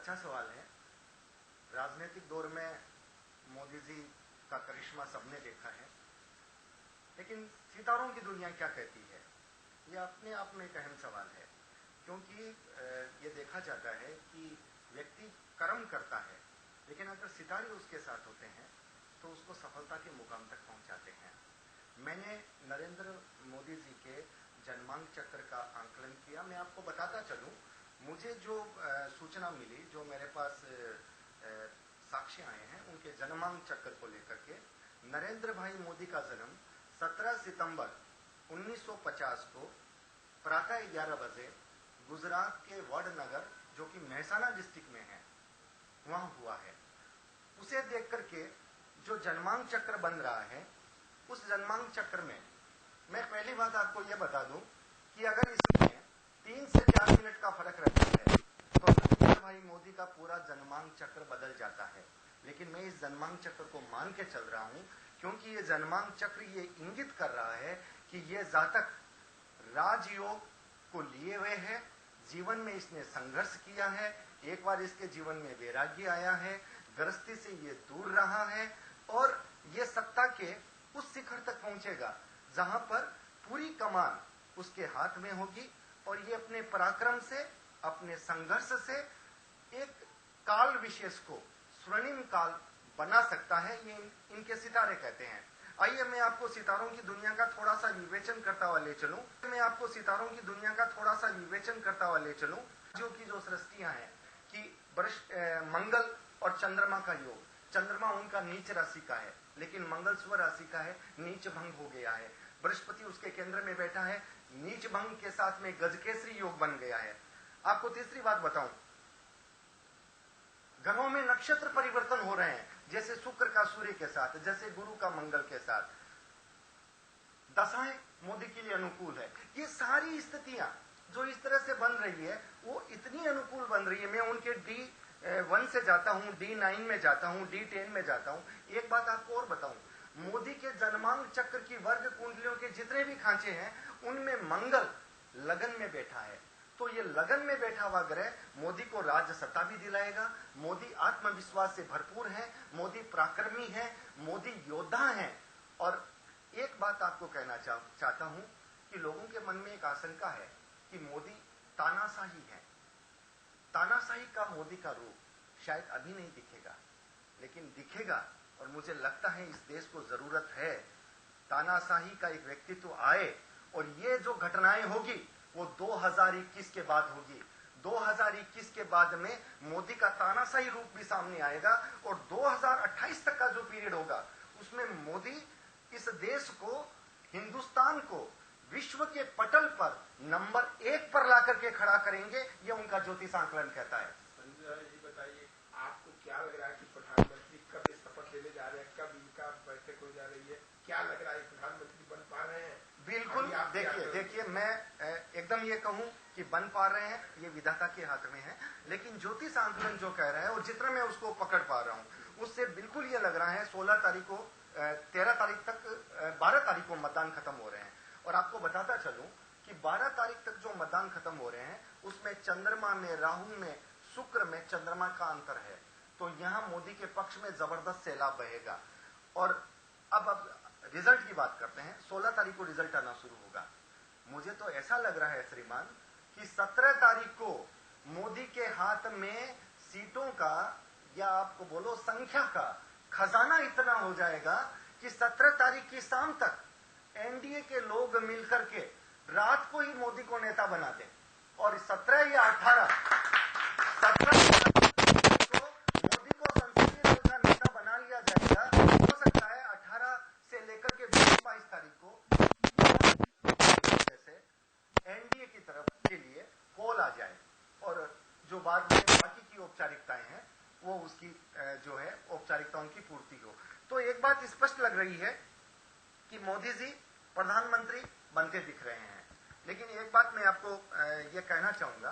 अच्छा सवाल है। राजनीतिक दौर में मोदी जी का करिश्मा सबने देखा है, लेकिन सितारों की दुनिया क्या कहती है, यह अपने आप में एक अहम सवाल है। क्योंकि ये देखा जाता है कि व्यक्ति कर्म करता है, लेकिन अगर सितारे उसके साथ होते हैं तो उसको सफलता के मुकाम तक पहुंचाते हैं। मैंने नरेंद्र मोदी जी के जन्मांक चक्र का आंकलन किया। मैं आपको बताता चलूं, मुझे जो सूचना मिली, जो मेरे पास साक्ष्य आए हैं उनके जन्मांक चक्र को लेकर के, नरेंद्र भाई मोदी का जन्म 17 सितंबर 1950 को प्रातः 11 बजे गुजरात के वडनगर, जो कि मेहसाना डिस्ट्रिक्ट में है, वहां हुआ है। उसे देख करके जो जन्मांक चक्र बन रहा है, उस जन्मांक चक्र में मैं पहली बात आपको यह बता दूं कि अगर इसमें 3 से 4 मिनट का फर्क रहता है तो नरेंद्र भाई मोदी का पूरा जन्मांक चक्र बदल जाता है। लेकिन मैं इस जन्मांक चक्र को मान के चल रहा हूं, क्योंकि ये जन्मांक चक्र ये इंगित कर रहा है कि ये जातक राजयोग को लिए हुए है, जीवन में इसने संघर्ष किया है, एक बार इसके जीवन में वैराग्य आया है, गृहस्थी से ये दूर रहा है और ये सत्ता के उस शिखर तक पहुंचेगा जहां पर पूरी कमान उसके हाथ में होगी और ये अपने पराक्रम से, अपने संघर्ष से एक काल विशेष को स्वर्णिम काल बना सकता है। ये इनके सितारे कहते हैं। आइए मैं आपको सितारों की दुनिया का थोड़ा सा विवेचन करता हुआ ले चलूं। जो सृष्टियां हैं कि मंगल और चंद्रमा का योग। चंद्रमा उनका नीच राशि का है, लेकिन मंगल स्व राशि का है, नीच भंग हो गया है। बृहस्पति उसके केंद्र में बैठा है, नीच भंग के साथ में गजकेसरी योग बन गया है। आपको तीसरी बात बताऊं, ग्रहों में नक्षत्र परिवर्तन हो रहे हैं, जैसे शुक्र का सूर्य के साथ, जैसे गुरु का मंगल के साथ। दशाएं मोदी के लिए अनुकूल है। ये सारी स्थितियां जो इस तरह से बन रही है, वो इतनी अनुकूल बन रही है। मैं उनके D1 से जाता हूं, D9 में जाता हूं, D10 में जाता हूं। एक बात आपको और बताऊं, मोदी के जन्मांक चक्र की वर्ग कुंडलियों के जितने भी खांचे हैं, उनमें मंगल लगन में बैठा है। तो ये लगन में बैठा हुआ ग्रह मोदी को राज्य सत्ता भी दिलाएगा। मोदी आत्मविश्वास से भरपूर है, मोदी पराक्रमी है, मोदी योद्धा है। और एक बात आपको कहना चाहता हूं कि लोगों के मन में एक आशंका है कि मोदी तानाशाही है। तानाशाही का मोदी का रूप शायद अभी नहीं दिखेगा, लेकिन दिखेगा। और मुझे लगता है इस देश को जरूरत है तानाशाही का एक व्यक्तित्व आए। और ये जो घटनाएं होगी वो 2021 के बाद होगी। 2021 के बाद में मोदी का तानाशाही रूप भी सामने आएगा। और 2028 तक का जो पीरियड होगा, उसमें मोदी इस देश को, हिंदुस्तान को विश्व के पटल पर नंबर 1 पर लाकर के खड़ा करेंगे, ये उनका ज्योतिष आंकलन कहता है। संजय जी बताइए, आपको क्या लग रहा है कि प्रधानमंत्री कब शपथ लेने जा रहे हैं, कब इनका बैठक हो जा रही है, क्या लग रहा है प्रधानमंत्री बन पा रहे हैं? बिल्कुल, देखिए मैं एकदम ये कहूं कि बन पा रहे हैं, ये विधाता के हाथ में है। लेकिन ज्योतिष आंकलन जो कह रहा है, और जितना मैं उसको पकड़ पा रहा हूं, उससे बिल्कुल ये लग रहा है 16 तारीख को, 13 तारीख तक, 12 तारीख को मतदान खत्म हो रहे हैं। और आपको बताता चलूं कि 12 तारीख तक जो मतदान खत्म हो रहे हैं, उसमें चंद्रमा में, राहु में, शुक्र में चंद्रमा का अंतर है। तो यहां मोदी के पक्ष में जबरदस्त सैलाब बहेगा। और अब रिजल्ट की बात करते हैं। 16 तारीख को रिजल्ट आना शुरू होगा। मुझे तो ऐसा लग रहा है श्रीमान कि 17 तारीख को मोदी के हाथ में सीटों का, या आपको बोलो संख्या का खजाना इतना हो जाएगा कि 17 तारीख की शाम तक एनडीए के लोग मिलकर के रात को ही मोदी को नेता बना दें। और 17 या 18 को मोदी को संसदीय दल का नेता बना लिया जाएगा। हो सकता है 18 से लेकर के 22 तारीख को जैसे एनडीए की तरफ के लिए कॉल आ जाए, और जो बाद में बाकी की औपचारिकताएं हैं, वो उसकी जो है औपचारिकताओं की पूर्ति हो। तो एक बात स्पष्ट लग रही है कि मोदी जी प्रधानमंत्री बनते दिख रहे हैं। लेकिन एक बात मैं आपको ये कहना चाहूंगा